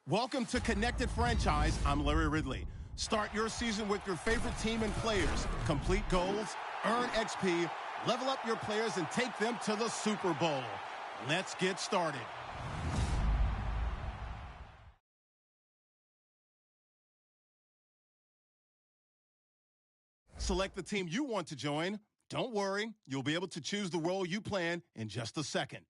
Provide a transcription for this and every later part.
Welcome to Connected Franchise. I'm Larry Ridley. Start your season with your favorite team and players. Complete goals, earn XP, level up your players, and take them to the Super Bowl. Let's get started. Select the team you want to join. Don't worry, you'll be able to choose the role you plan in just a second.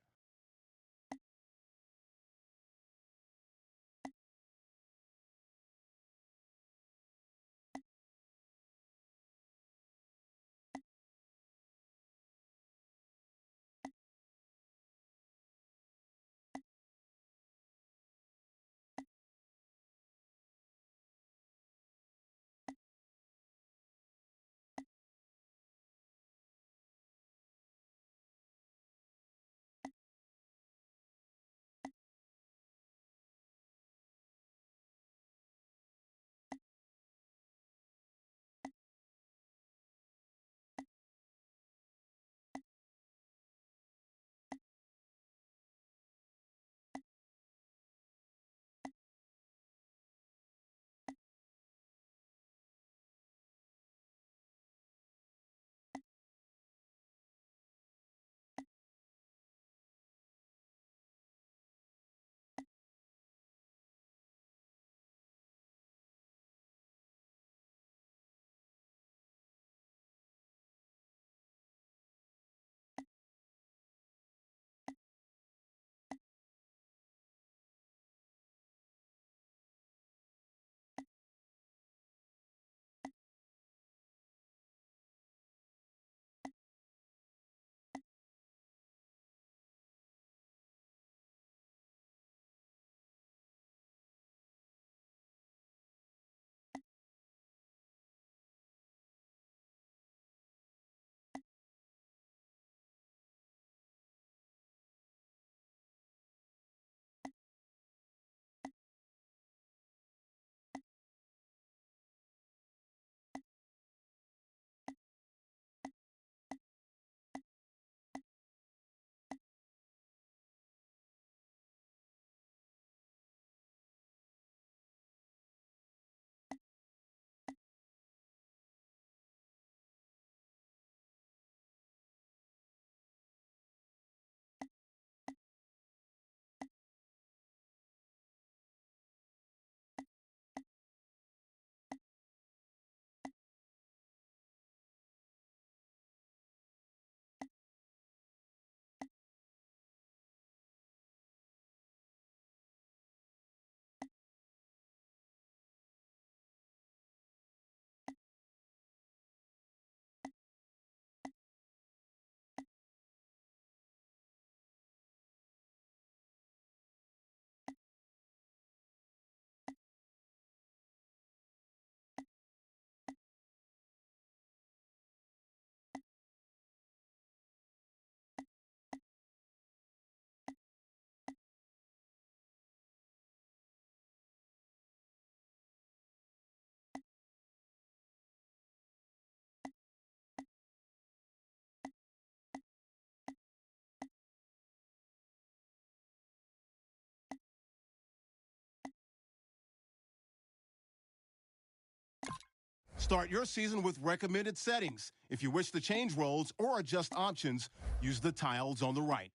Start your season with recommended settings. If you wish to change roles or adjust options, use the tiles on the right.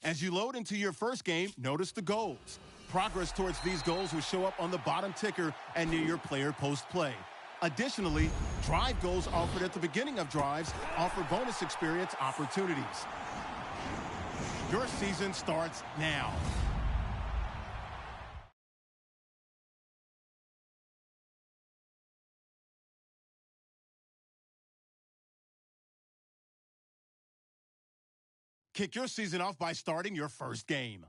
As you load into your first game, notice the goals. Progress towards these goals will show up on the bottom ticker and near your player post-play. Additionally, drive goals offered at the beginning of drives offer bonus experience opportunities. Your season starts now. Kick your season off by starting your first game.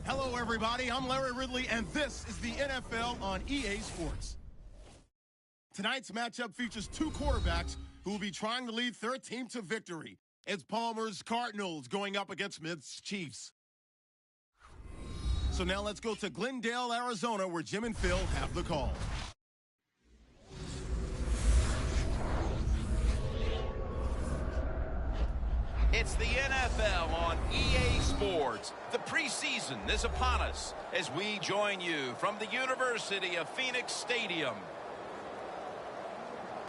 Hello, everybody. I'm Larry Ridley, and this is the NFL on EA Sports. Tonight's matchup features two quarterbacks who will be trying to lead their team to victory. It's Palmer's Cardinals going up against Smith's Chiefs. So now let's go to Glendale, Arizona, where Jim and Phil have the call. It's the NFL on EA Sports. The preseason is upon us as we join you from the University of Phoenix Stadium.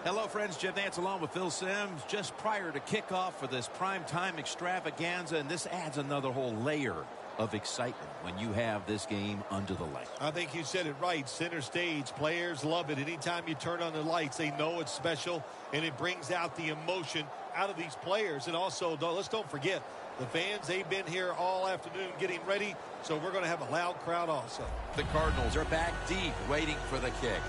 Hello, friends. Jim Nance along with Phil Simms just prior to kickoff for this primetime extravaganza, and this adds another whole layer of excitement when you have this game under the light. I think you said it right. Center stage. Players love it. Anytime you turn on the lights, they know it's special, and it brings out the emotion out of these players. And also, let's don't forget, the fans, they've been here all afternoon getting ready, so we're going to have a loud crowd also. The Cardinals are back deep, waiting for the kick.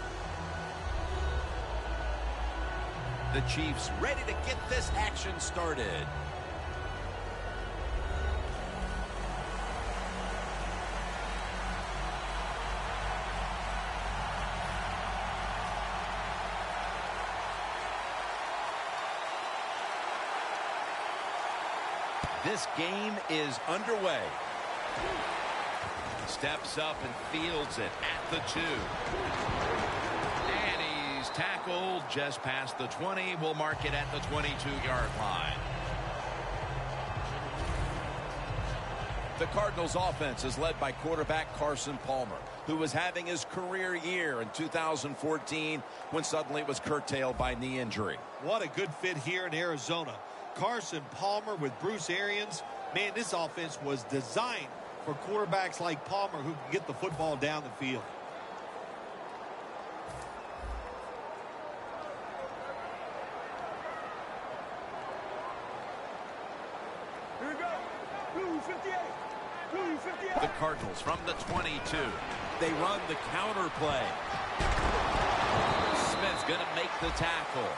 The Chiefs ready to get this action started. This game is underway. Steps up and fields it at the 2. And he's tackled just past the 20. We'll mark it at the 22-yard line. The Cardinals offense is led by quarterback Carson Palmer, who was having his career year in 2014 when suddenly it was curtailed by knee injury. What a good fit here in Arizona. Carson Palmer with Bruce Arians. Man, this offense was designed for quarterbacks like Palmer who can get the football down the field. Here we go. Blue 58. Blue 58. The Cardinals from the 22. They run the counter play. Smith's going to make the tackle.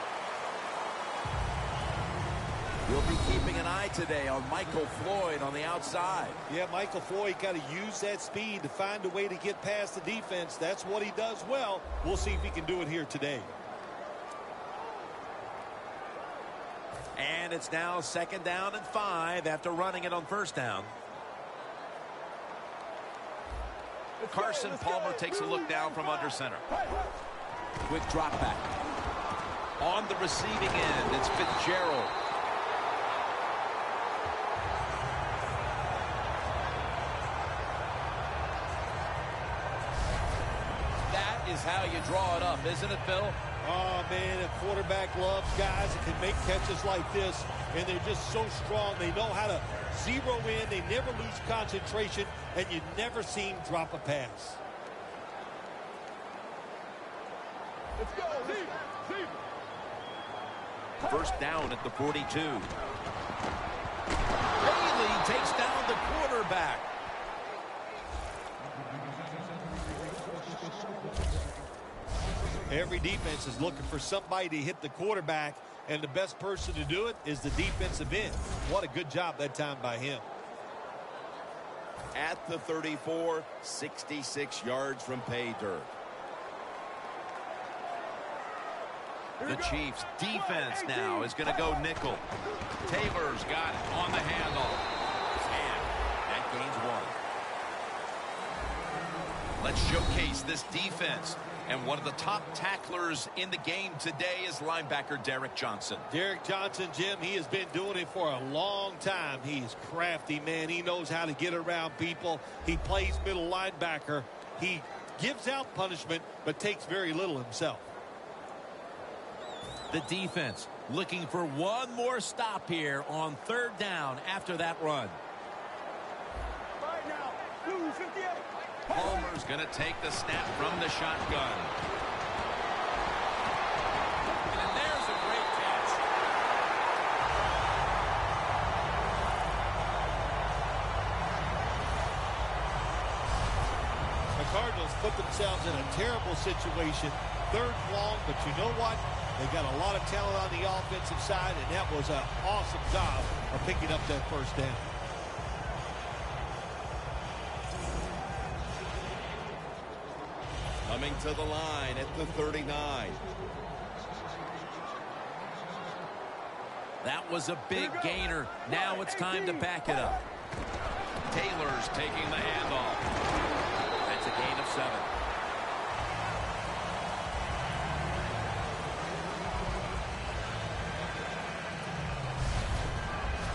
We'll be keeping an eye today on Michael Floyd on the outside. Yeah, Michael Floyd got to use that speed to find a way to get past the defense. That's what he does well. We'll see if he can do it here today. And it's now 2nd down and 5 after running it on 1st down. Carson Palmer takes a look down from under center. Quick drop back. On the receiving end, it's Fitzgerald. That is how you draw it up, isn't it, Phil? Oh, man, a quarterback loves guys that can make catches like this, and they're just so strong. They know how to zero in. They never lose concentration, and you never see him drop a pass. Let's go. See. First down at the 42. Haley takes down the quarterback. Every defense is looking for somebody to hit the quarterback, and the best person to do it is the defensive end. What a good job that time by him. At the 34, 66 yards from pay dirt. The Chiefs defense now is going to go nickel. Taylor's got it on the handoff. And that gains one. Let's showcase this defense. And one of the top tacklers in the game today is linebacker Derek Johnson. Derek Johnson, Jim, he has been doing it for a long time. He's crafty, man. He knows how to get around people. He plays middle linebacker. He gives out punishment, but takes very little himself. The defense looking for one more stop here on third down after that run. Right now. Blue 58. Palmer's going to take the snap from the shotgun. And there's a great catch. The Cardinals put themselves in a terrible situation. Third and long, but you know what? They got a lot of talent on the offensive side, and that was an awesome job of picking up that first down. Coming to the line at the 39. That was a big gainer. Now it's time to back it up. Taylor's taking the handoff. That's a gain of 7.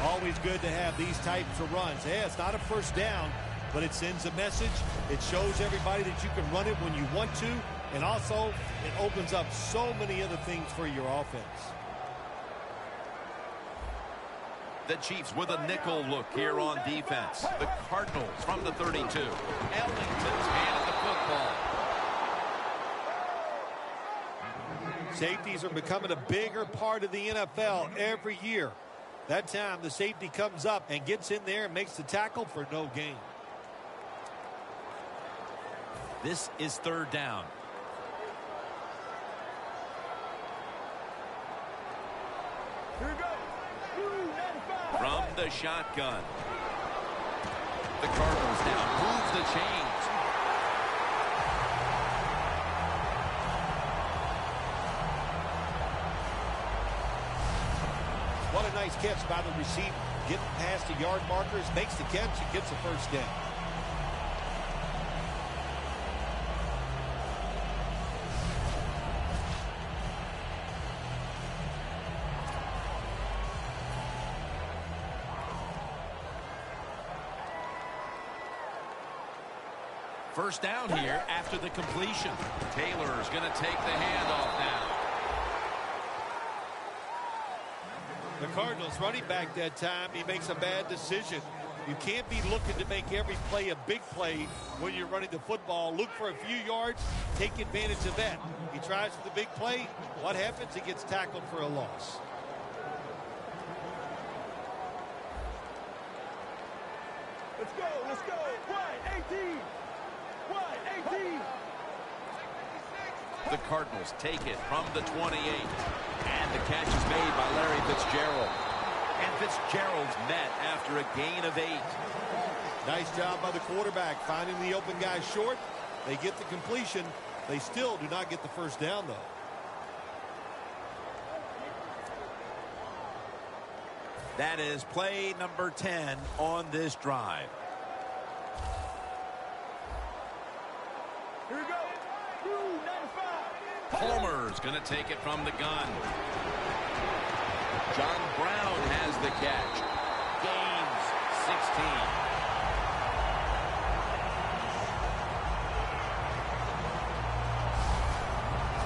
Always good to have these types of runs. Yeah, it's not a first down, but it sends a message. It shows everybody that you can run it when you want to, and also it opens up so many other things for your offense. The Chiefs with a nickel look here on defense. The Cardinals from the 32. Ellington's handed the football. Safeties are becoming a bigger part of the NFL every year. That time the safety comes up and gets in there and makes the tackle for no gain. This is third down. Here we go. Blue 95. From the shotgun. The Cardinals now move the chains. What a nice catch by the receiver. Getting past the yard markers, makes the catch, and gets the first down. First down here after the completion. Taylor's going to take the handoff now. The Cardinals running back that time, he makes a bad decision. You can't be looking to make every play a big play when you're running the football. Look for a few yards, take advantage of that. He tries for the big play. What happens? He gets tackled for a loss. Let's go. Let's go. Wide 18. Wide 18. The Cardinals take it from the 28. And the catch is made by Larry Fitzgerald. And Fitzgerald's met after a gain of 8. Nice job by the quarterback finding the open guy short. They get the completion. They still do not get the first down, though. That is play number 10 on this drive. Here we go. Blue 95. Palmer's going to take it from the gun. John Brown has the catch. Gains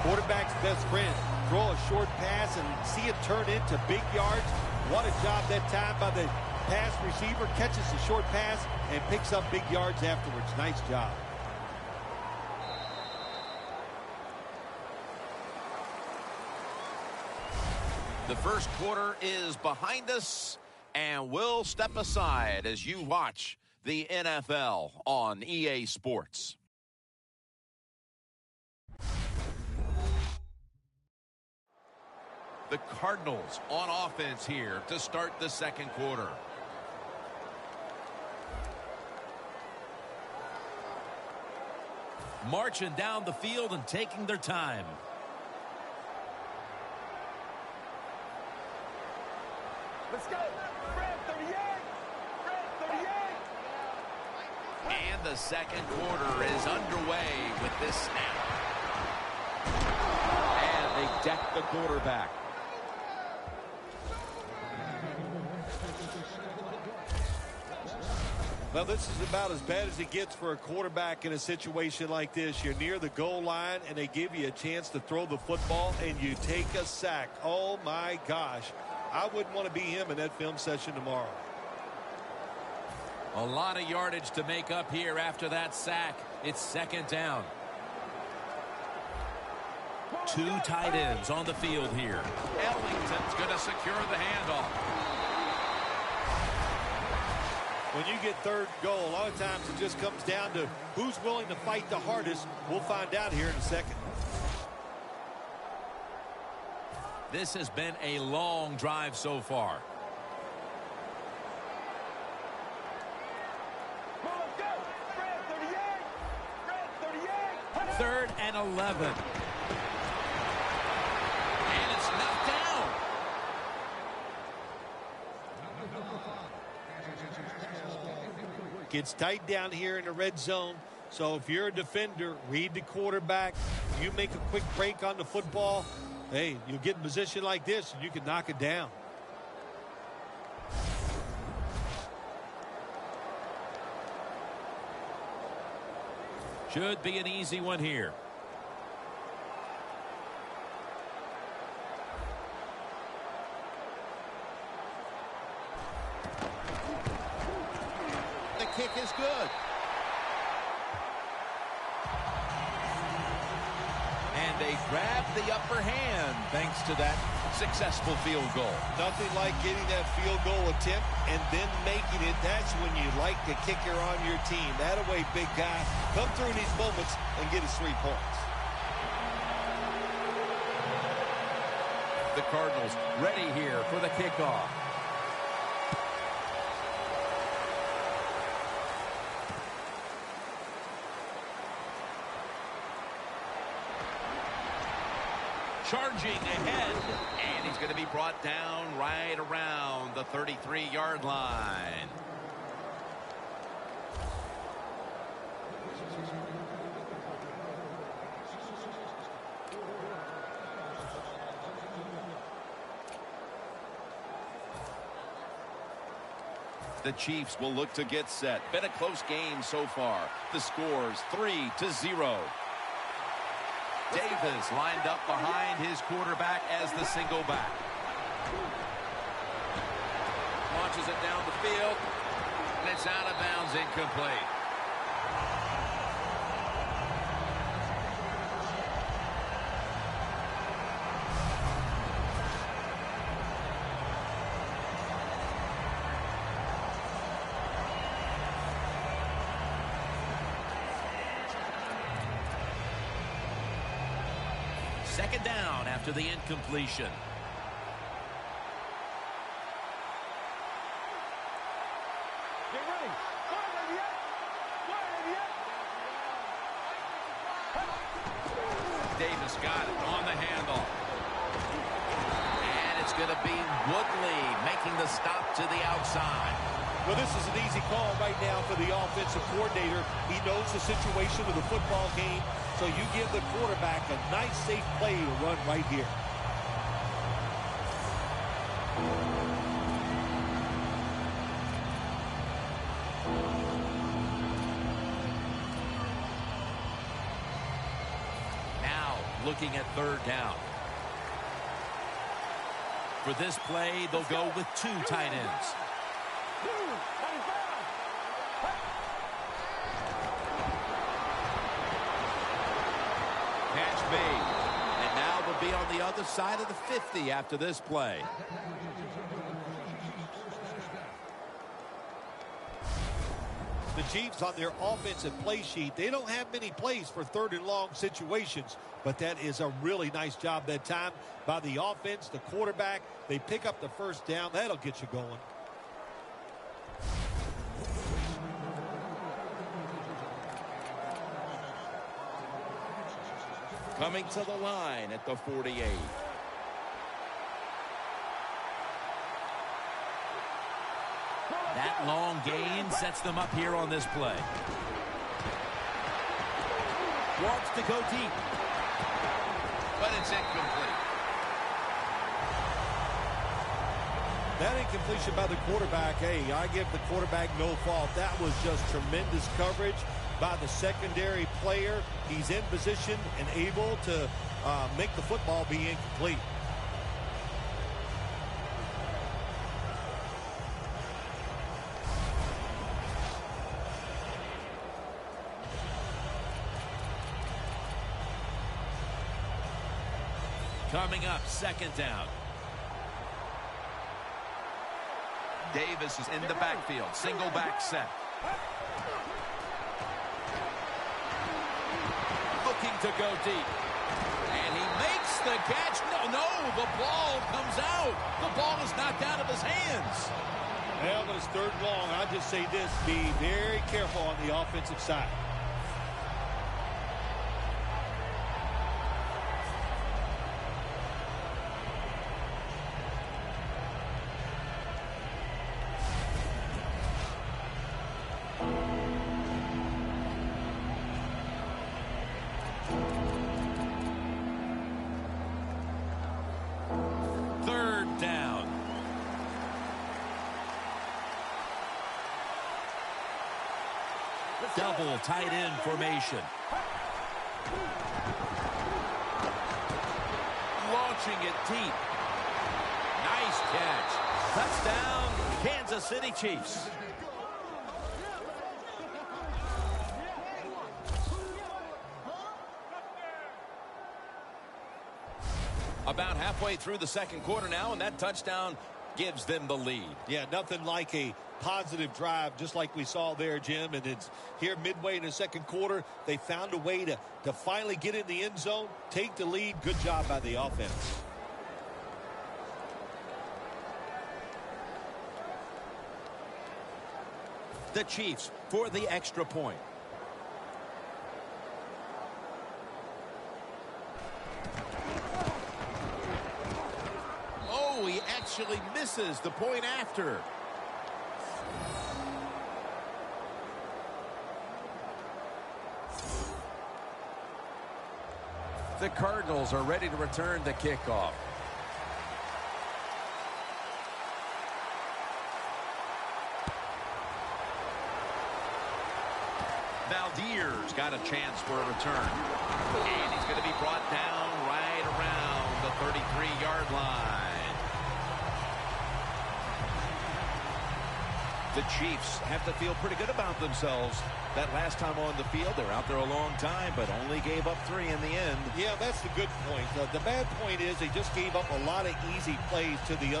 16. Quarterback's best friend. Throw a short pass and see it turn into big yards. What a job that time by the pass receiver. Catches the short pass and picks up big yards afterwards. Nice job. The first quarter is behind us, and we'll step aside as you watch the NFL on EA Sports. The Cardinals on offense here to start the second quarter. Marching down the field and taking their time. Let's go. Fred, 38. Fred, 38. And the second quarter is underway with this snap. And they deck the quarterback. Well, this is about as bad as it gets for a quarterback in a situation like this. You're near the goal line, and they give you a chance to throw the football, and you take a sack. Oh, my gosh. I wouldn't want to be him in that film session tomorrow. A lot of yardage to make up here after that sack. It's second down. Two tight ends on the field here. Ellington's going to secure the handoff. When you get third goal, a lot of times it just comes down to who's willing to fight the hardest. We'll find out here in a second. This has been a long drive so far. Let's go. Fred, 38. Fred, 38. Third and 11. And it's knocked down. Gets tight down here in the red zone. So if you're a defender, read the quarterback. You make a quick break on the football. Hey, you get in a position like this, and you can knock it down. Should be an easy one here. The kick is good. And they grab the upper hand thanks to that successful field goal. Nothing like getting that field goal attempt and then making it. That's when you like the kicker on your team. That away, big guy. Come through these moments and get us 3 points. The Cardinals ready here for the kickoff. Charging ahead, And he's going to be brought down right around the 33-yard line. The Chiefs will look to get set. Been a close game so far. The score's 3-0. Davis lined up behind his quarterback as the single back. Launches it down the field, and it's out of bounds, incomplete. second down after the incompletion. Get ready. Fire, baby, up. Fire, baby, up. Davis got it on the handoff. And it's going to be Woodley making the stop to the outside. Well, this is an easy call right now for the offensive coordinator. He knows the situation of the football game, so you give the quarterback a nice, safe play to run right here. Now, looking at third down. For this play, they'll go with 2 tight ends. Catch made. And now they'll be on the other side of the 50 after this play. The Chiefs on their offensive play sheet, they don't have many plays for 3rd and long situations, but that is a really nice job that time by the offense, the quarterback. They pick up the first down. That'll get you going. Coming to the line at the 48. That long gain sets them up here on this play. Wants to go deep. But it's incomplete. That incompletion by the quarterback, hey, I give the quarterback no fault. That was just tremendous coverage by the secondary player. He's in position and able to make the football be incomplete. Coming up, 2nd down. Davis is in the backfield. Single back set. Looking to go deep. And he makes the catch. No, the ball comes out. The ball is knocked out of his hands. Well, but it's 3rd and long. I just say this, be very careful on the offensive side. Double tight end formation. Launching it deep. Nice catch. Touchdown, Kansas City Chiefs. About halfway through the 2nd quarter now, and that touchdown gives them the lead. Yeah, nothing like a positive drive, just like we saw there, Jim. And it's here midway in the 2nd quarter. They found a way to finally get in the end zone, take the lead. Good job by the offense. The Chiefs for the extra point. Oh, he actually misses the point after. The Cardinals are ready to return the kickoff. Valdier's got a chance for a return. And he's going to be brought down right around the 33-yard line. The Chiefs have to feel pretty good about themselves. That last time on the field, they're out there a long time, but only gave up 3 in the end. Yeah, that's the good point. The bad point is they just gave up a lot of easy plays to the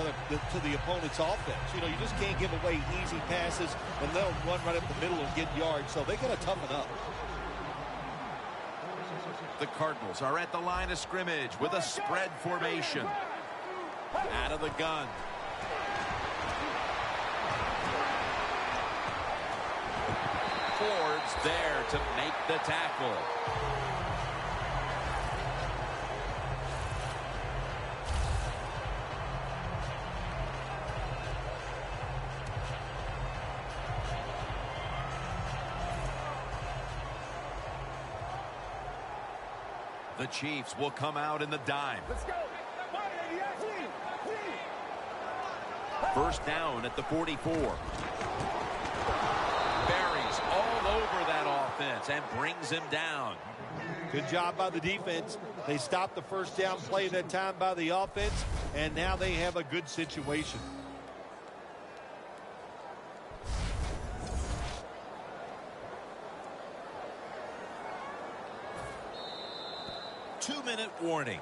opponent's offense. You know, you just can't give away easy passes and they'll run right up the middle and get yards. So they got to toughen up. The Cardinals are at the line of scrimmage with a spread formation. Out of the gun. Ford's there to make the tackle. The Chiefs will come out in the dime. Let's go. 1st down at the 44. Buries all over that offense and brings him down. Good job by the defense. They stopped the first down play that time by the offense, and now they have a good situation. Two-minute warning.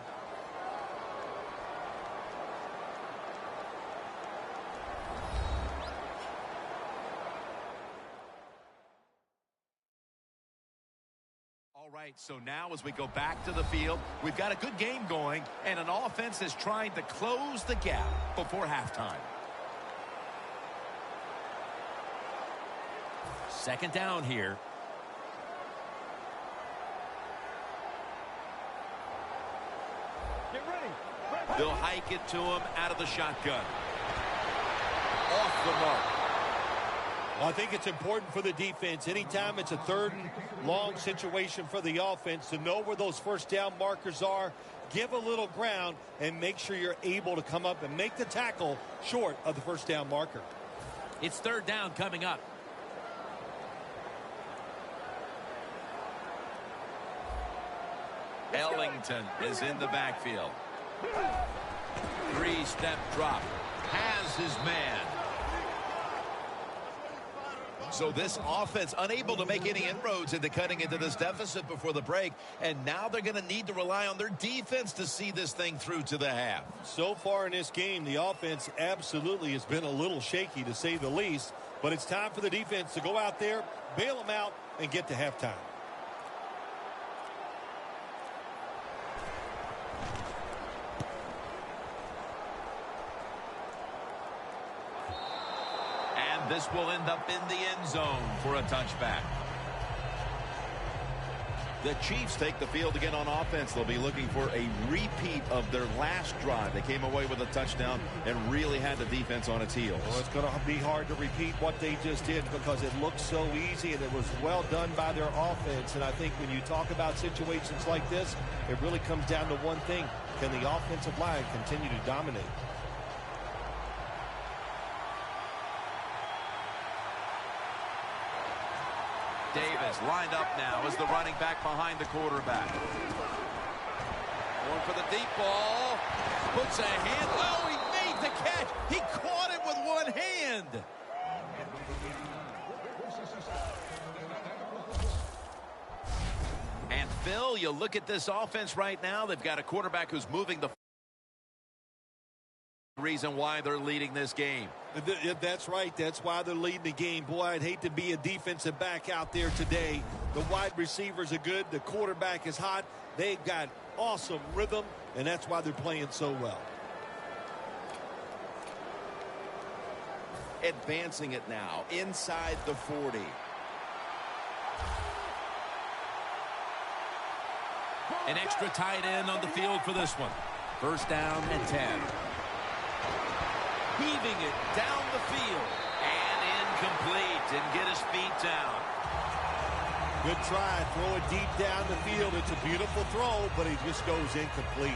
All right, so now as we go back to the field, we've got a good game going, and an offense that's trying to close the gap before halftime. Second down here. Get ready. They'll hike it to him out of the shotgun. Off the mark. Well, I think it's important for the defense. Anytime it's a third and long situation for the offense, to know where those first down markers are, give a little ground, and make sure you're able to come up and make the tackle short of the first down marker. It's third down coming up. Ellington is in the backfield. Three-step drop. Has his man. So this offense unable to make any inroads into cutting into this deficit before the break, and now they're going to need to rely on their defense to see this thing through to the half. So far in this game, the offense absolutely has been a little shaky, to say the least, but it's time for the defense to go out there, bail them out, and get to halftime. This will end up in the end zone for a touchback. The Chiefs take the field again on offense. They'll be looking for a repeat of their last drive. They came away with a touchdown and really had the defense on its heels. Well, it's going to be hard to repeat what they just did because it looked so easy and it was well done by their offense. And I think when you talk about situations like this, it really comes down to one thing. Can the offensive line continue to dominate? Davis lined up now as the running back behind the quarterback. Going for the deep ball. Puts a hand. Oh, he made the catch. He caught it with one hand. And Phil, you look at this offense right now. They've got a quarterback who's moving the reason why they're leading this game. That's right. That's why they're leading the game. Boy, I'd hate to be a defensive back out there today. The wide receivers are good. The quarterback is hot. They've got awesome rhythm, and that's why they're playing so well. Advancing it now inside the 40. An extra tight end on the field for this one. First down and 10. Heaving it down the field. And incomplete. Didn't get his feet down. Good try. Throw it deep down the field. It's a beautiful throw, but it just goes incomplete.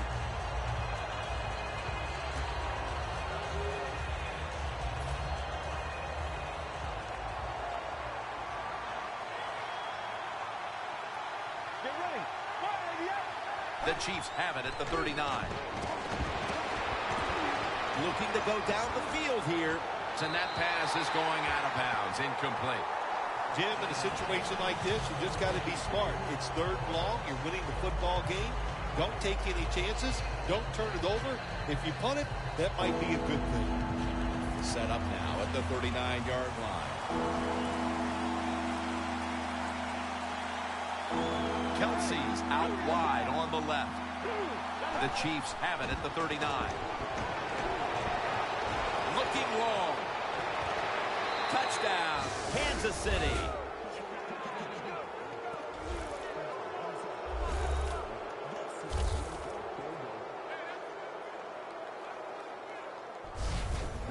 Get ready. The Chiefs have it at the 39. Looking to go down the field here. And that pass is going out of bounds. Incomplete. Jim, in a situation like this, you just got to be smart. It's third and long. You're winning the football game. Don't take any chances. Don't turn it over. If you punt it, that might be a good thing. Set up now at the 39-yard line. Kelsey's out wide on the left. The Chiefs have it at the 39. Looking long. Touchdown, Kansas City.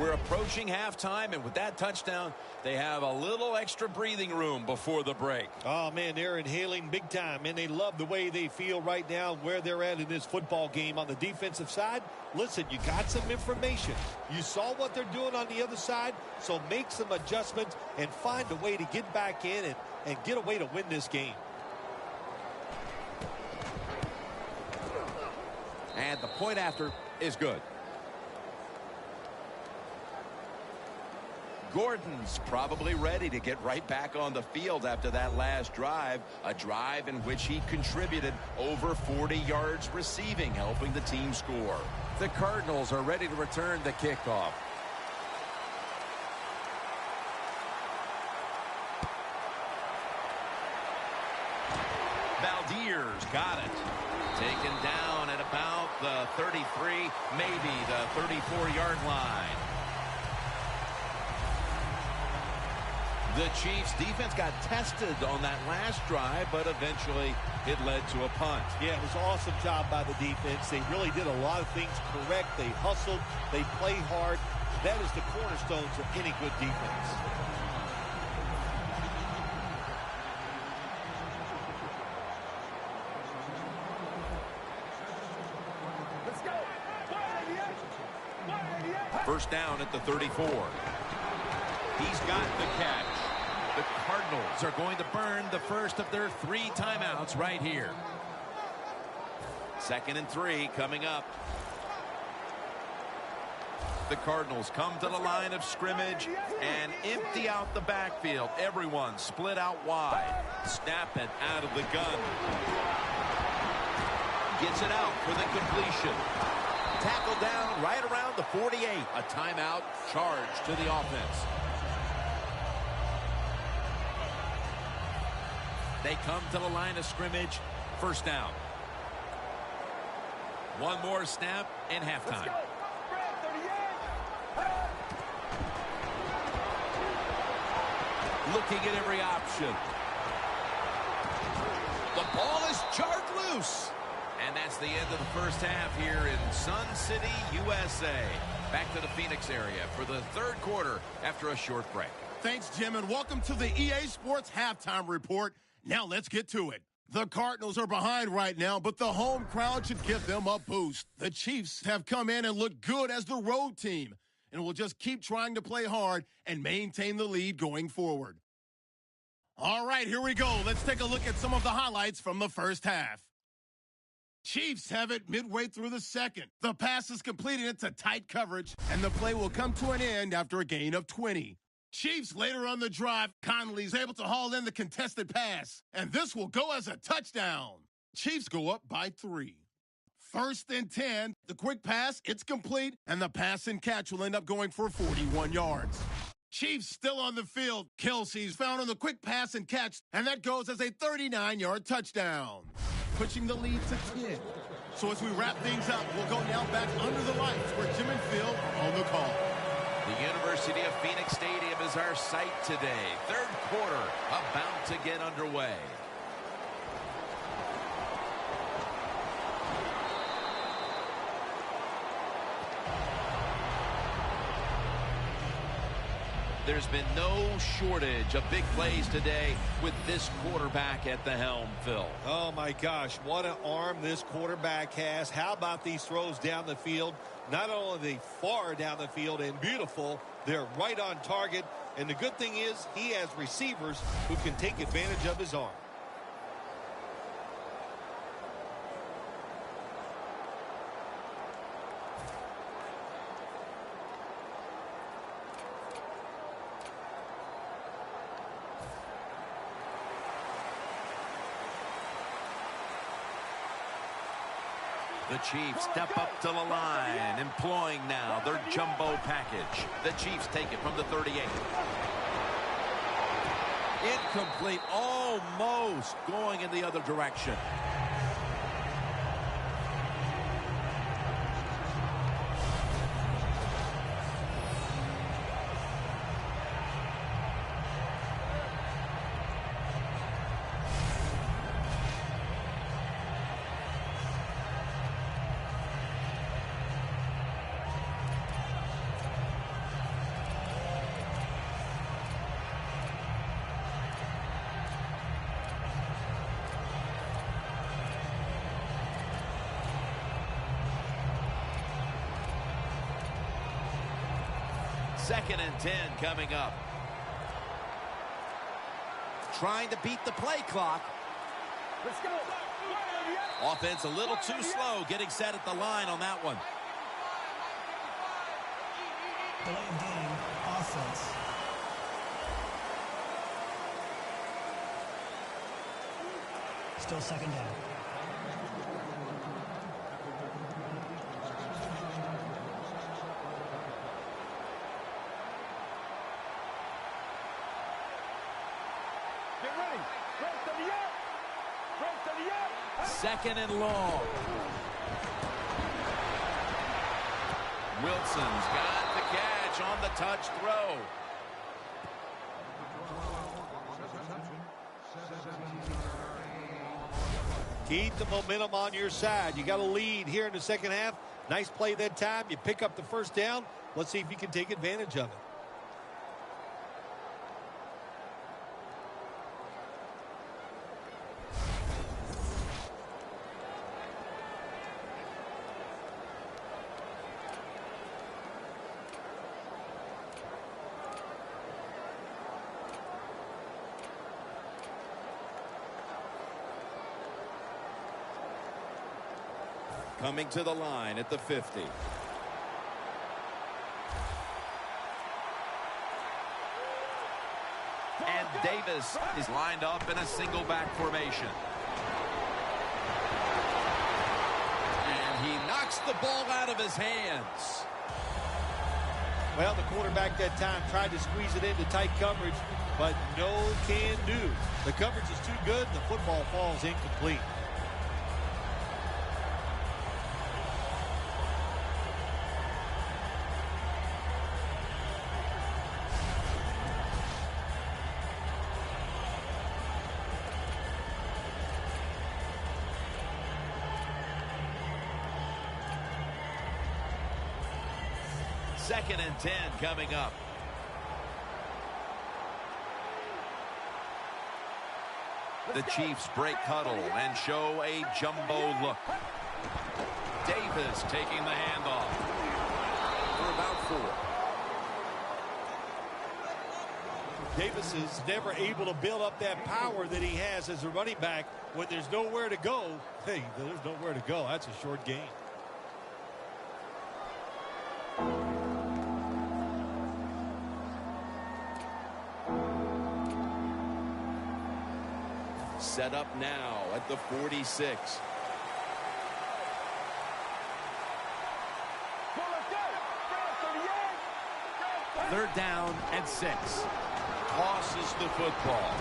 We're approaching halftime, and with that touchdown, they have a little extra breathing room before the break. Oh, man, they're inhaling big time, and they love the way they feel right now where they're at in this football game. On the defensive side, listen, you got some information. You saw what they're doing on the other side, so make some adjustments and find a way to get back in and get a way to win this game. And the point after is good. Gordon's probably ready to get right back on the field after that last drive, a drive in which he contributed over 40 yards receiving, helping the team score. The Cardinals are ready to return the kickoff. Valdier's got it. Taken down at about the 33, maybe the 34-yard line. The Chiefs' defense got tested on that last drive, but eventually it led to a punt. Yeah, it was an awesome job by the defense. They really did a lot of things correct. They hustled. They played hard. That is the cornerstones of any good defense. Let's go. 188. First down at the 34. He's got the catch. The Cardinals are going to burn the first of their 3 timeouts right here. 2nd and 3 coming up. The Cardinals come to the line of scrimmage and empty out the backfield. Everyone split out wide. Snap it out of the gun. Gets it out for the completion. Tackle down right around the 48. A timeout charge to the offense. They come to the line of scrimmage. First down. One more snap and halftime. Looking at every option. The ball is charged loose. And that's the end of the first half here in Sun City, USA. Back to the Phoenix area for the 3rd quarter after a short break. Thanks, Jim, and welcome to the EA Sports Halftime Report. Now let's get to it. The Cardinals are behind right now, but the home crowd should give them a boost. The Chiefs have come in and looked good as the road team, and will just keep trying to play hard and maintain the lead going forward. All right, here we go. Let's take a look at some of the highlights from the first half. Chiefs have it midway through the second. The pass is completed into tight coverage, and the play will come to an end after a gain of 20. Chiefs later on the drive, Conley's able to haul in the contested pass, and this will go as a touchdown. Chiefs go up by 3. 1st and 10, the quick pass, it's complete, and the pass and catch will end up going for 41 yards. Chiefs still on the field. Kelsey's found on the quick pass and catch, and that goes as a 39-yard touchdown, pushing the lead to 10. So as we wrap things up, we'll go now back under the lights where Jim and Phil are on the call. The University of Phoenix Stadium is our site today. 3rd quarter about to get underway. There's been no shortage of big plays today with this quarterback at the helm, Phil. Oh, my gosh, what an arm this quarterback has. How about these throws down the field? Not only are they far down the field and beautiful, they're right on target. And the good thing is he has receivers who can take advantage of his arm. The Chiefs step up to the line, employing now their jumbo package. The Chiefs take it from the 38. Incomplete, almost going in the other direction. Second and 10 coming up. Trying to beat the play clock. Let's go. Offense a little too slow getting set at the line on that one. Delay of game, offense. Still second down. Get ready. Rest of the up. Rest of the up. Second and long. Wilson's got the catch on the touch throw. Keep the momentum on your side. You got a lead here in the second half. Nice play that time. You pick up the first down. Let's see if you can take advantage of it. Coming to the line at the 50. And Davis is lined up in a single back formation. And he knocks the ball out of his hands. Well, the quarterback that time tried to squeeze it into tight coverage, but no can do. The coverage is too good, and the football falls incomplete. Second and 10 coming up. The Chiefs break huddle and show a jumbo look. Davis taking the handoff for about 4. Davis is never able to build up that power that he has as a running back when there's nowhere to go. Hey, there's nowhere to go. That's a short game. Set up now at the 46. Third down and 6. Tosses the football.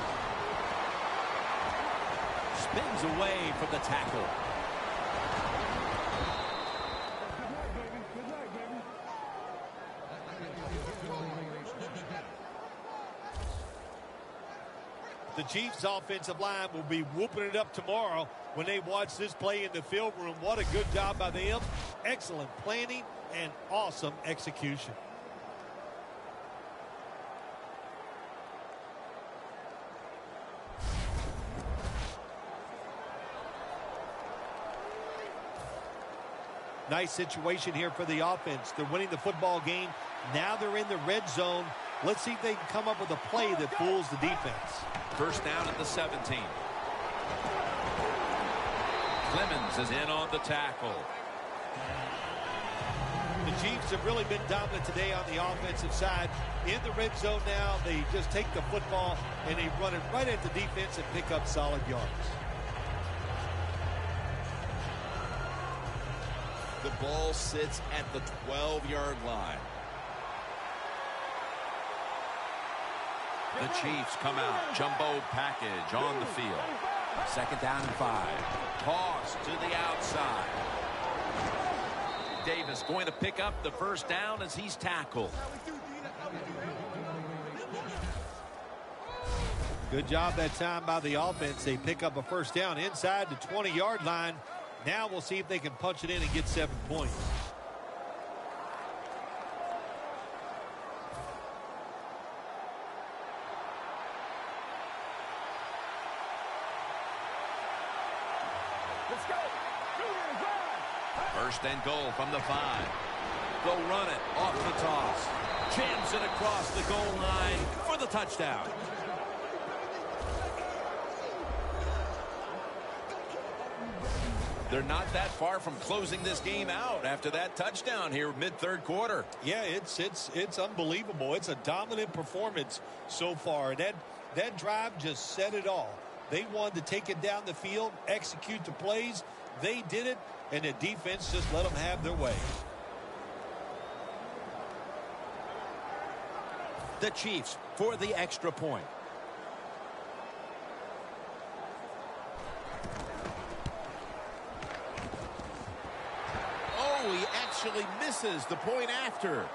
Spins away from the tackle. The Chiefs' offensive line will be whooping it up tomorrow when they watch this play in the film room. What a good job by them. Excellent planning and awesome execution. Nice situation here for the offense. They're winning the football game. Now they're in the red zone. Let's see if they can come up with a play that fools the defense. First down at the 17. Clemens is in on the tackle. The Chiefs have really been dominant today on the offensive side. In the red zone now, they just take the football and they run it right at the defense and pick up solid yards. The ball sits at the 12-yard line. The Chiefs come out. Jumbo package on the field. Second down and 5. Toss to the outside. Davis going to pick up the first down as he's tackled. Good job that time by the offense. They pick up a first down inside the 20-yard line. Now we'll see if they can punch it in and get 7 points. Let's go. First and goal from the 5. They'll run it off the toss. Jams it across the goal line for the touchdown. They're not that far from closing this game out after that touchdown here mid-third quarter. Yeah, it's unbelievable. It's a dominant performance so far. That drive just said it all. They wanted to take it down the field, execute the plays. They did it, and the defense just let them have their way. The Chiefs for the extra point. Oh, he actually misses the point after.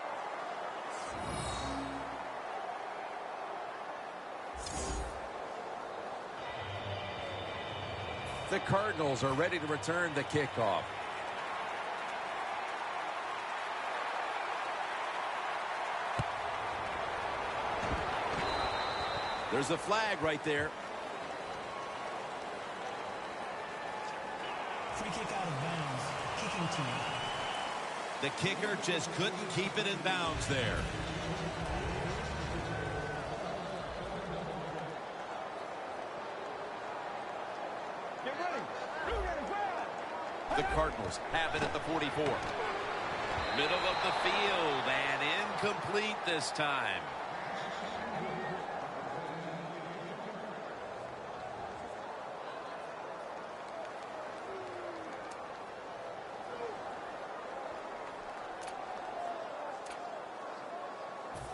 The Cardinals are ready to return the kickoff. There's a flag right there. Free kick out of bounds. Kicking team. The kicker just couldn't keep it in bounds there. Get ready. The Cardinals have it at the 44. Middle of the field and incomplete this time.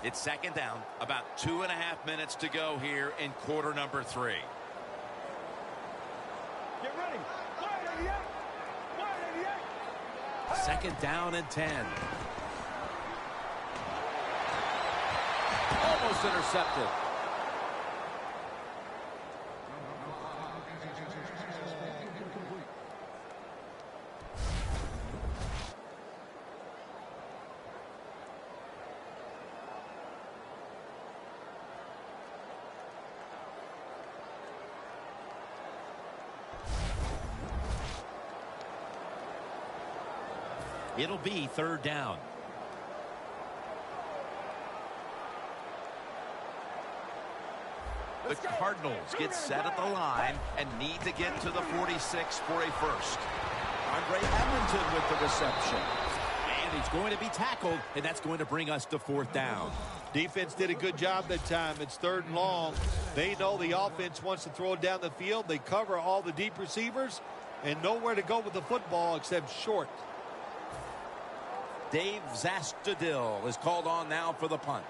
It's second down, about 2.5 minutes to go here in quarter number 3. Get ready. Wide 88. Wide 88. Second down and 10. Almost intercepted. It'll be third down. The Cardinals get set at the line and need to get to the 46 for a first. Andre Edmonton with the reception. And he's going to be tackled, and that's going to bring us to fourth down. Defense did a good job that time. It's third and long. They know the offense wants to throw it down the field. They cover all the deep receivers and nowhere to go with the football except short. Dave Zastudil is called on now for the punt.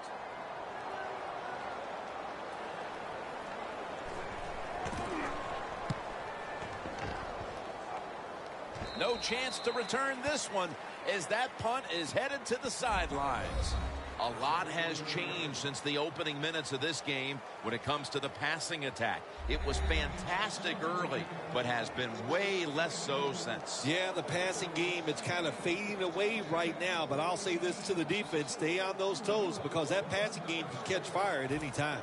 No chance to return this one as that punt is headed to the sidelines. A lot has changed since the opening minutes of this game when it comes to the passing attack. It was fantastic early, but has been way less so since. Yeah, the passing game, it's kind of fading away right now, but I'll say this to the defense, stay on those toes because that passing game can catch fire at any time.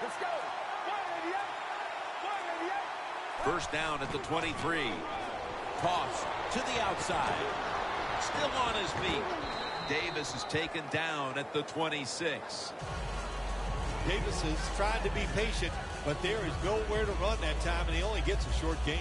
Let's go. Wide 88. Wide 88. First down at the 23. Toss to the outside. Still on his feet. Davis is taken down at the 26. Davis is trying to be patient, but there is nowhere to run that time, and he only gets a short gain.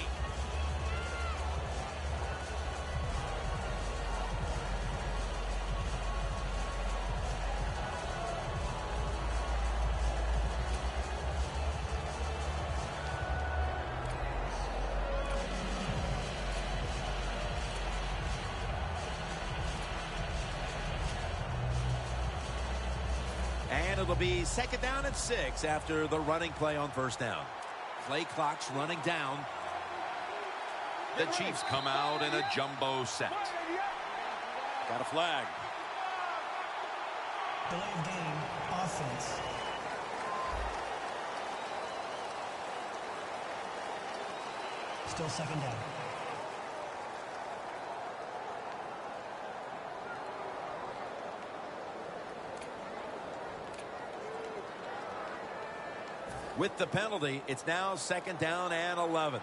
And it'll be second down and 6 after the running play on first down. Play clock's running down. The Chiefs come out in a jumbo set. Got a flag. Delay of game. Offense. Still second down. With the penalty, it's now 2nd down and 11.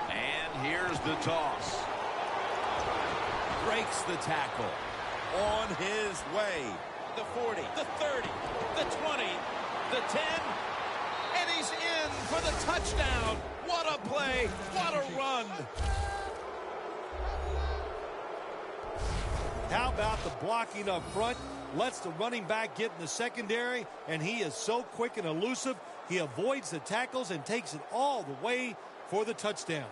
And here's the toss. Breaks the tackle. On his way. The 40, the 30, the 20, the 10. And he's in for the touchdown. What a play. What a run. How about the blocking up front? Lets the running back get in the secondary, and he is so quick and elusive. He avoids the tackles and takes it all the way for the touchdown.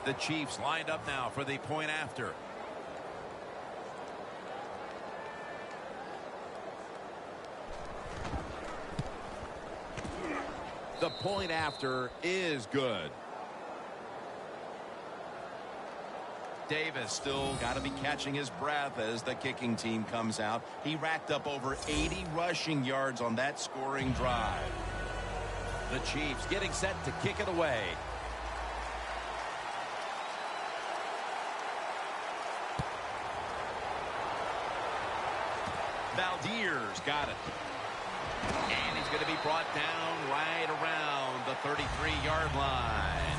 The Chiefs lined up now for the point after. The point after is good. Davis still got to be catching his breath as the kicking team comes out. He racked up over 80 rushing yards on that scoring drive. The Chiefs getting set to kick it away. Valdier's got it. And he's going to be brought down right around the 33-yard line.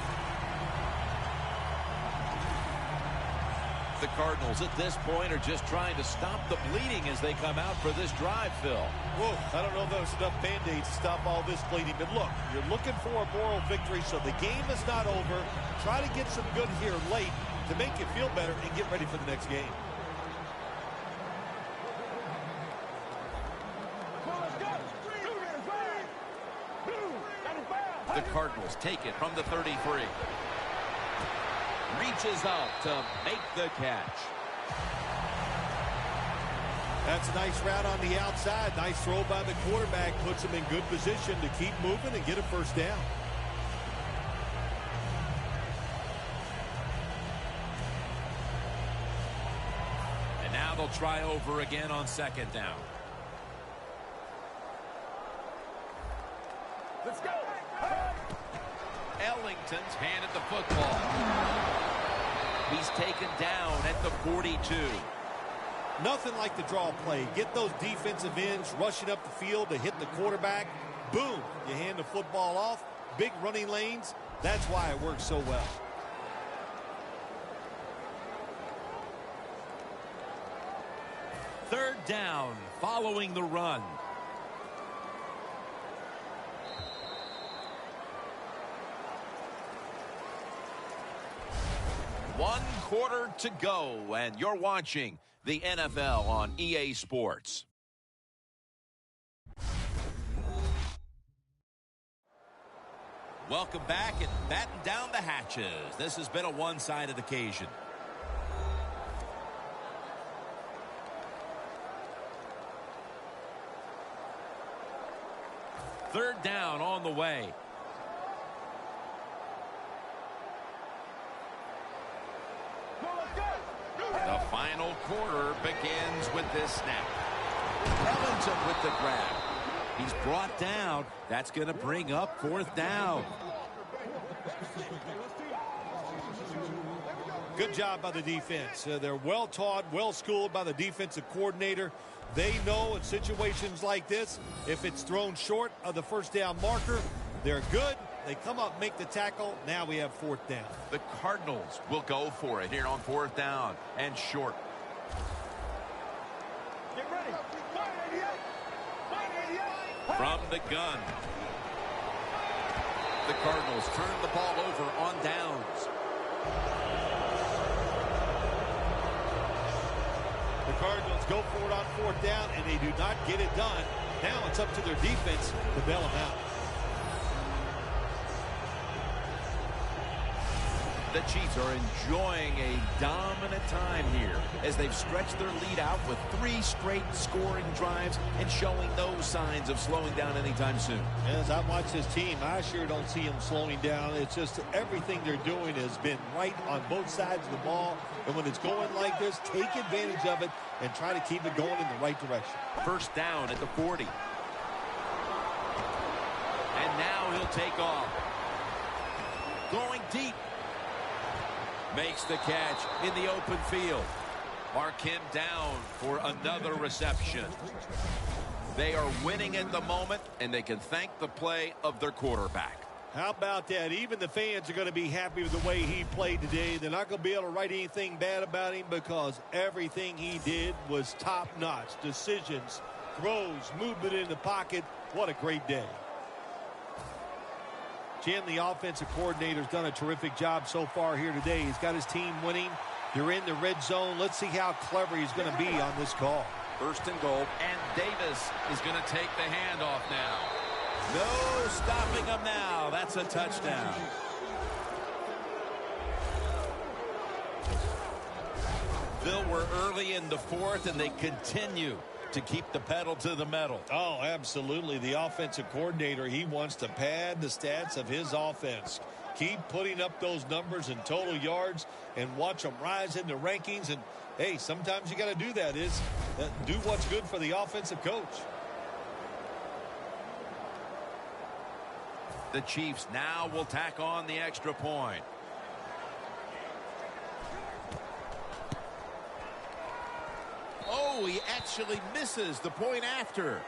The Cardinals at this point are just trying to stop the bleeding as they come out for this drive, Phil. Whoa, I don't know if there's enough Band-Aids to stop all this bleeding. But look, you're looking for a moral victory, so the game is not over. Try to get some good here late to make you feel better and get ready for the next game. The Cardinals take it from the 33. Reaches out to make the catch. That's a nice route on the outside. Nice throw by the quarterback. Puts him in good position to keep moving and get a first down. And now they'll try over again on 2nd down. Let's go. Ellington's handed the football. He's taken down at the 42. Nothing like the draw play. Get those defensive ends rushing up the field to hit the quarterback. Boom, you hand the football off. Big running lanes. That's why it works so well. Third down following the run. One quarter to go, and you're watching the NFL on EA Sports. Welcome back and batten down the hatches. This has been a one-sided occasion. Third down on the way. The final quarter begins with this snap. Ellington with the grab. He's brought down. That's going to bring up 4th down. Good job by the defense. They're well taught, well schooled by the defensive coordinator. They know in situations like this, if it's thrown short of the first down marker, they're good. They come up, make the tackle. Now we have 4th down. The Cardinals will go for it here on 4th down and short. Get ready. From the gun. The Cardinals turn the ball over on downs. The Cardinals go for it on 4th down, and they do not get it done. Now it's up to their defense to bail them out. The Chiefs are enjoying a dominant time here as they've stretched their lead out with 3 straight scoring drives and showing no signs of slowing down anytime soon. As I watch this team, I sure don't see them slowing down. It's just everything they're doing has been right on both sides of the ball. And when it's going like this, take advantage of it and try to keep it going in the right direction. First down at the 40. And now he'll take off. Going deep. Makes the catch in the open field. Mark him down for another reception. They are winning at the moment, and they can thank the play of their quarterback. How about that? Even the fans are going to be happy with the way he played today. They're not going to be able to write anything bad about him because everything he did was top-notch. Decisions, throws, movement in the pocket. What a great day. Jim, the offensive coordinator's done a terrific job so far here today. He's got his team winning. They're in the red zone. Let's see how clever he's going to be on this call. First and goal, and Davis is going to take the handoff now. No stopping him now. That's a touchdown. Phil, we're early in the 4th, and they continue to keep the pedal to the metal. Oh, absolutely. The offensive coordinator, he wants to pad the stats of his offense. Keep putting up those numbers in total yards and watch them rise in the rankings. And, hey, sometimes you got to do that. Do what's good for the offensive coach. The Chiefs now will tack on the extra point. Oh, he actually misses the point after.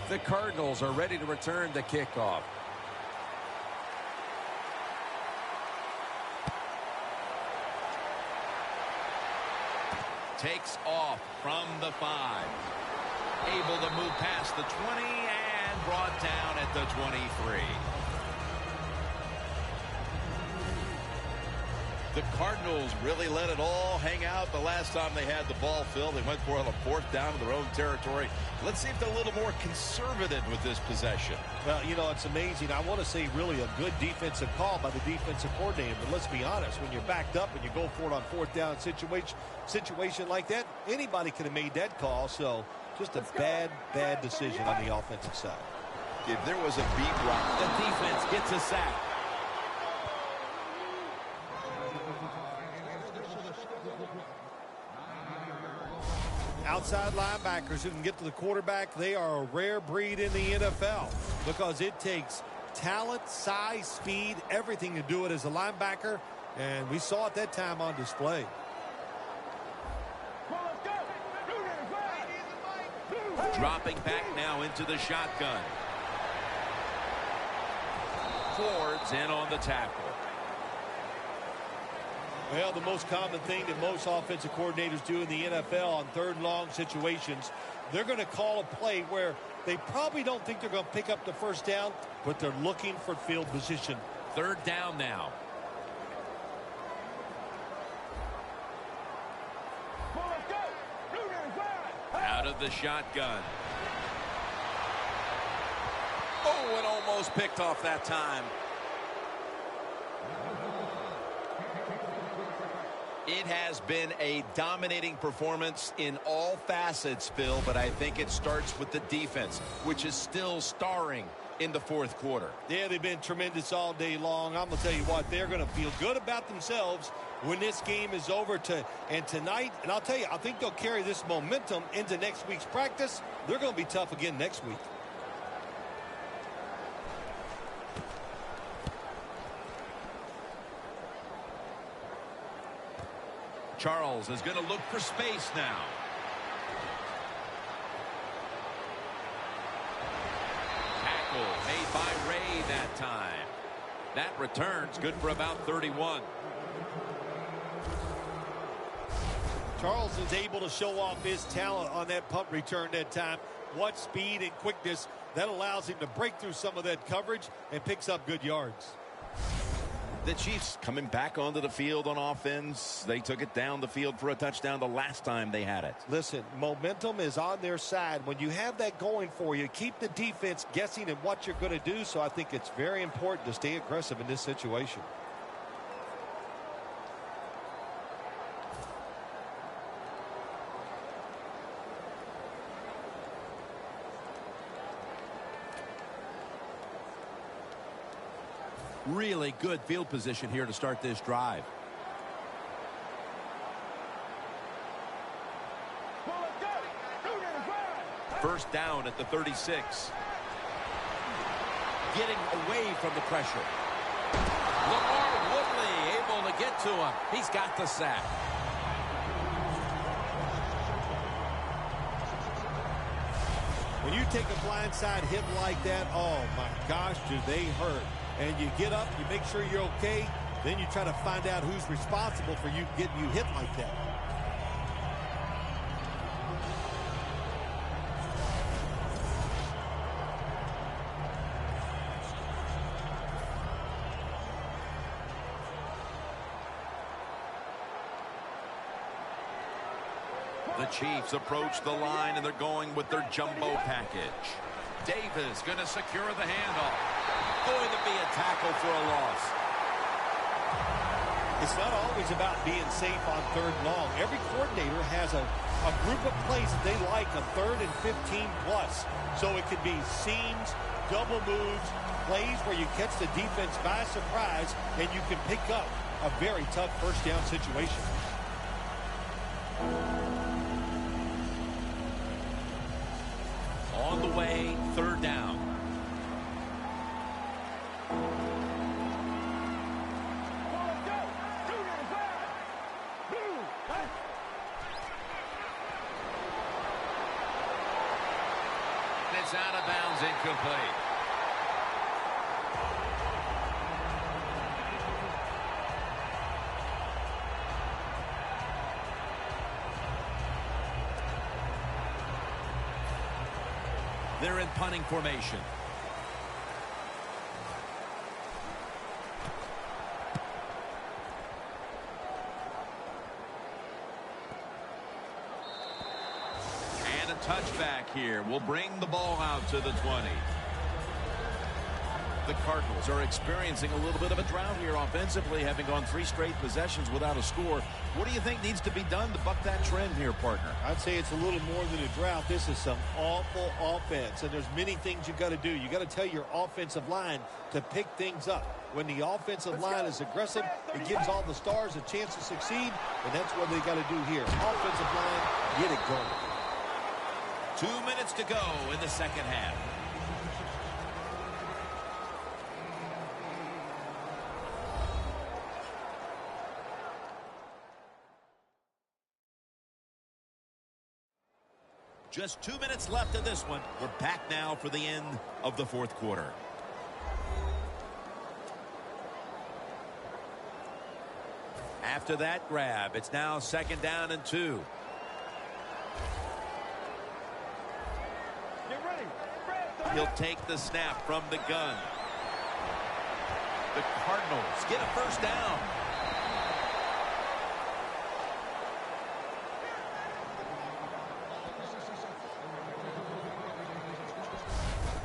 The Cardinals are ready to return the kickoff. Takes off from the 5. Able to move past the 20 and brought down at the 23. The Cardinals really let it all hang out the last time they had the ball, Phil. They went for it on a 4th down in their own territory. Let's see if they're a little more conservative with this possession. Well, you know, it's amazing. I want to say really a good defensive call by the defensive coordinator. But let's be honest, when you're backed up and you go for it on 4th down situation like that, anybody could have made that call. So just a bad decision on the offensive side. If there was a beat route, the defense gets a sack. Outside linebackers who can get to the quarterback, they are a rare breed in the NFL because it takes talent, size, speed, everything to do it as a linebacker, and we saw it that time on display. Dropping back now into the shotgun. Ford's in on the tackle. Well, the most common thing that most offensive coordinators do in the NFL on 3rd and long situations, they're going to call a play where they probably don't think they're going to pick up the 1st down, but they're looking for field position. 3rd down now. Out of the shotgun. Oh, and almost picked off that time. It has been a dominating performance in all facets, Phil, but I think it starts with the defense, which is still starring in the 4th quarter. Yeah, they've been tremendous all day long. I'm going to tell you what, they're going to feel good about themselves when this game is over and tonight. And I'll tell you, I think they'll carry this momentum into next week's practice. They're going to be tough again next week. Charles is going to look for space now. Tackle made by Ray that time. That return's good for about 31. Charles is able to show off his talent on that punt return that time. What speed and quickness that allows him to break through some of that coverage and picks up good yards. The Chiefs coming back onto the field on offense. They took it down the field for a touchdown the last time they had it. Listen, momentum is on their side. When you have that going for you, keep the defense guessing at what you're going to do. So I think it's very important to stay aggressive in this situation. Really good field position here to start this drive. First down at the 36. Getting away from the pressure. Lamar Woodley able to get to him. He's got the sack. When you take a blindside hit like that, oh my gosh, do they hurt. And you get up, you make sure you're okay, then you try to find out who's responsible for you getting you hit like that. The Chiefs approach the line, and they're going with their jumbo package. Davis going to secure the handoff. Going to be a tackle for a loss. It's not always about being safe on third and long. Every coordinator has a group of plays that they like on 3rd and 15 plus. So it could be seams, double moves, plays where you catch the defense by surprise, and you can pick up a very tough first down situation. On the way, 3rd down. It's out of bounds, incomplete. They're in punting formation. And a touchback here will bring the ball out to the 20. The Cardinals are experiencing a little bit of a drought here offensively, having gone 3 straight possessions without a score. What do you think needs to be done to buck that trend here, partner? I'd say it's a little more than a drought. This is some awful offense, and there's many things you've got to do. You got to tell your offensive line to pick things up. When the offensive line is aggressive, it gives all the stars a chance to succeed, and that's what they got to do here. Offensive line, get it going. 2 minutes to go in the second half. Just 2 minutes left in this one. We're back now for the end of the 4th quarter. After that grab, it's now 2nd down and 2. Get ready. He'll take the snap from the gun. The Cardinals get a first down.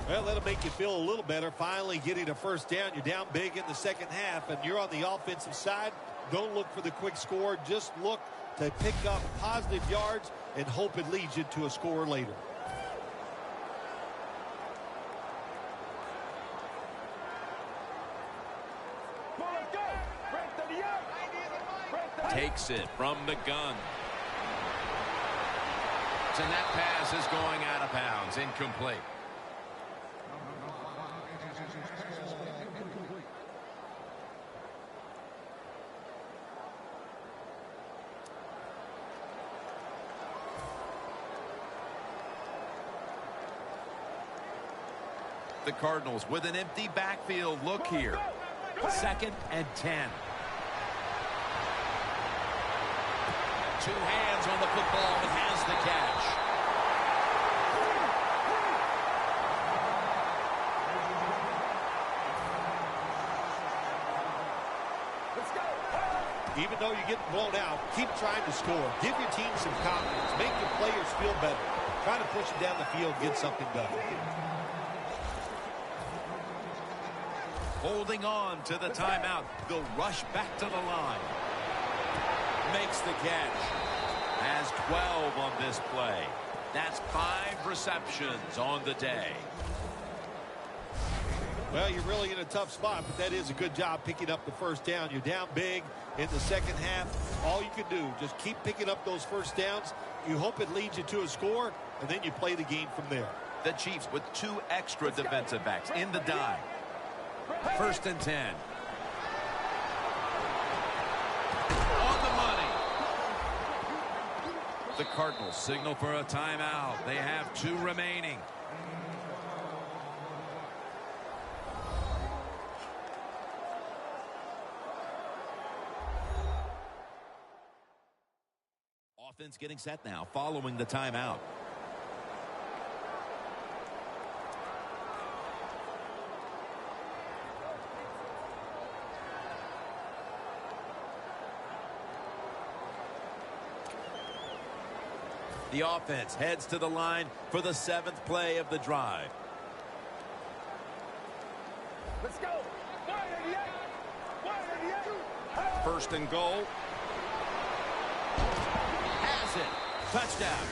Well, that'll make you feel a little better. Finally getting a first down. You're down big in the second half, and you're on the offensive side. Don't look for the quick score. Just look to pick up positive yards and hope it leads you to a score later. Takes it from the gun. And that pass is going out of bounds. Incomplete. The Cardinals with an empty backfield look here. 2nd and 10. 2 hands on the football and has the catch. Let's go. Even though you're getting blown out, keep trying to score. Give your team some confidence. Make your players feel better. Try to push them down the field, get something done. Holding on to the timeout. They'll rush back to the line. Makes the catch. Has 12 on this play. That's 5 receptions on the day. Well, you're really in a tough spot, but that is a good job picking up the first down. You're down big in the second half. All you can do, just keep picking up those first downs. You hope it leads you to a score, and then you play the game from there. The Chiefs with 2 extra defensive backs in the dime. 1st and 10. On the money. The Cardinals signal for a timeout. They have 2 remaining. Offense getting set now following the timeout. The offense heads to the line for the 7th play of the drive. Let's go. 188. 188. 1st and goal. Has it. Touchdown.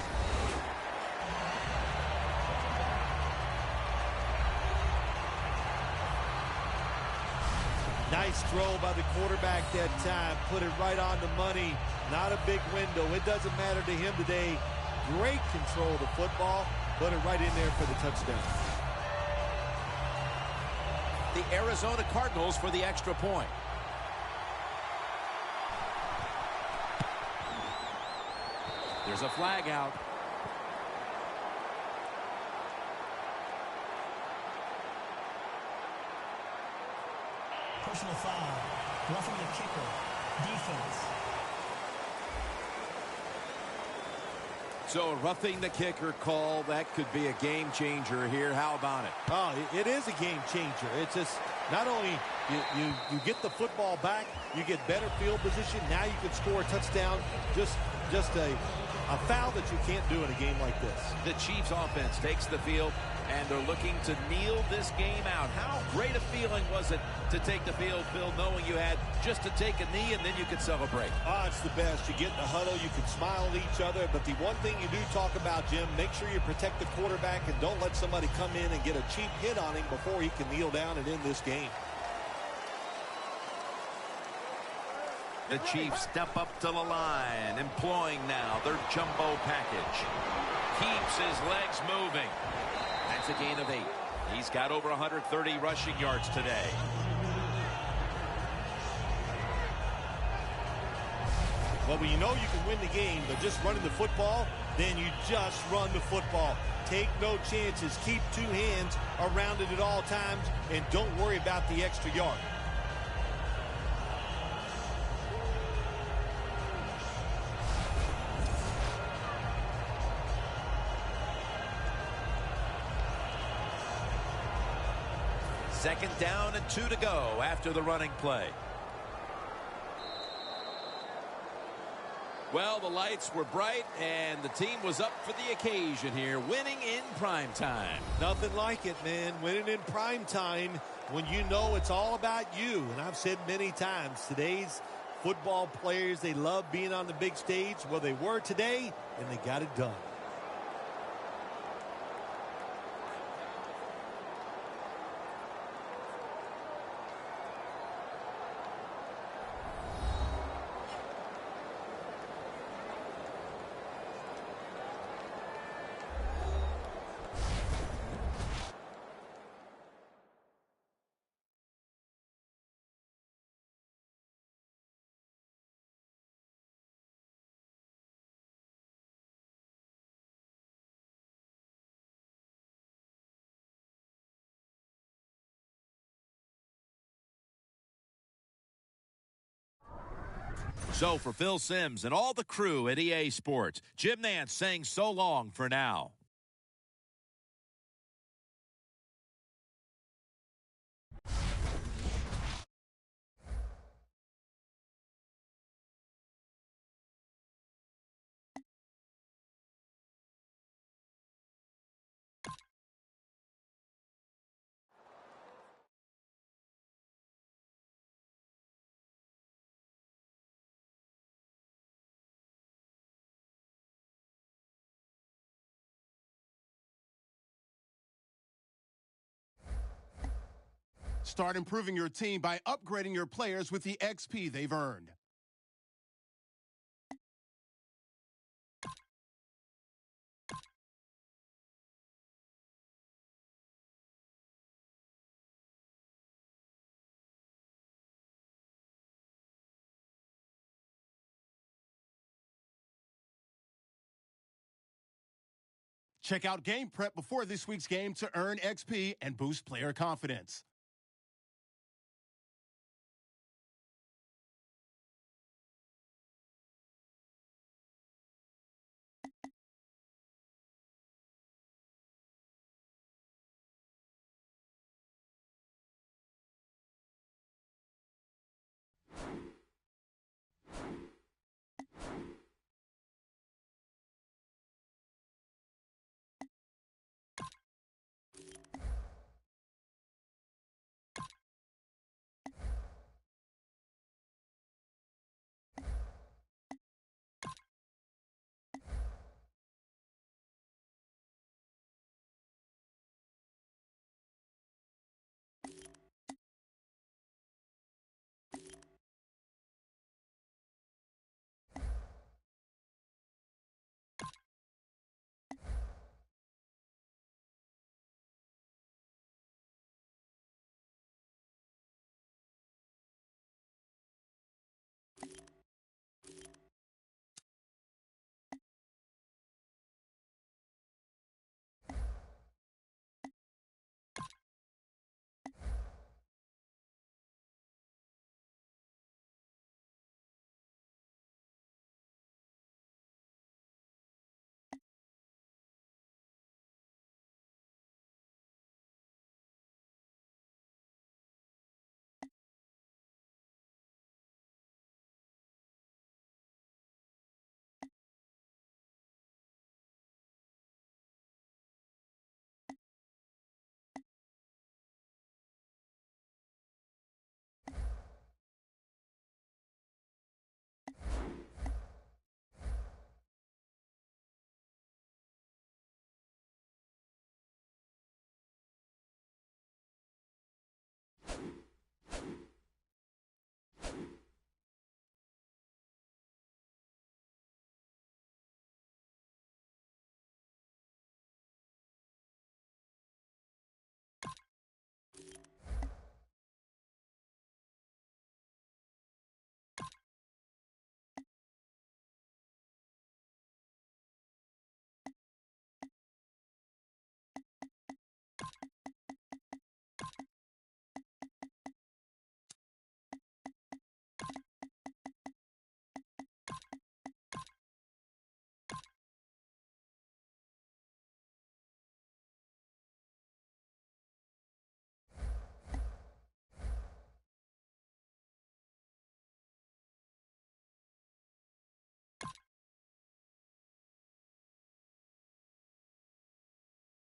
Nice throw by the quarterback that time. Put it right on the money. Not a big window. It doesn't matter to him today. Great control of the football. Put it right in there for the touchdown. The Arizona Cardinals for the extra point. There's a flag out. Personal foul. Roughing the kicker. Defense. So roughing the kicker call, that could be a game changer here. How about it? Oh, it is a game changer. It's just not only you get the football back, you get better field position. Now you can score a touchdown. Just a foul that you can't do in a game like this. The Chiefs offense takes the field, and they're looking to kneel this game out. How great a feeling was it to take the field, Phil, knowing you had just to take a knee and then you could celebrate? Oh, it's the best. You get in the huddle, you can smile at each other, but the one thing you do talk about, Jim, make sure you protect the quarterback and don't let somebody come in and get a cheap hit on him before he can kneel down and end this game. The Chiefs step up to the line, employing now their jumbo package. Keeps his legs moving. That's a gain of 8. He's got over 130 rushing yards today. Well, when you know you can win the game, but just running the football, then you just run the football. Take no chances. Keep 2 hands around it at all times, and don't worry about the extra yard. Second down and 2 to go after the running play. Well, the lights were bright, and the team was up for the occasion here, winning in prime time. Nothing like it, man. Winning in prime time when you know it's all about you. And I've said many times, today's football players, they love being on the big stage. Well, they were today, and they got it done. So for Phil Simms and all the crew at EA Sports, Jim Nantz saying so long for now. Start improving your team by upgrading your players with the XP they've earned. Check out Game Prep before this week's game to earn XP and boost player confidence.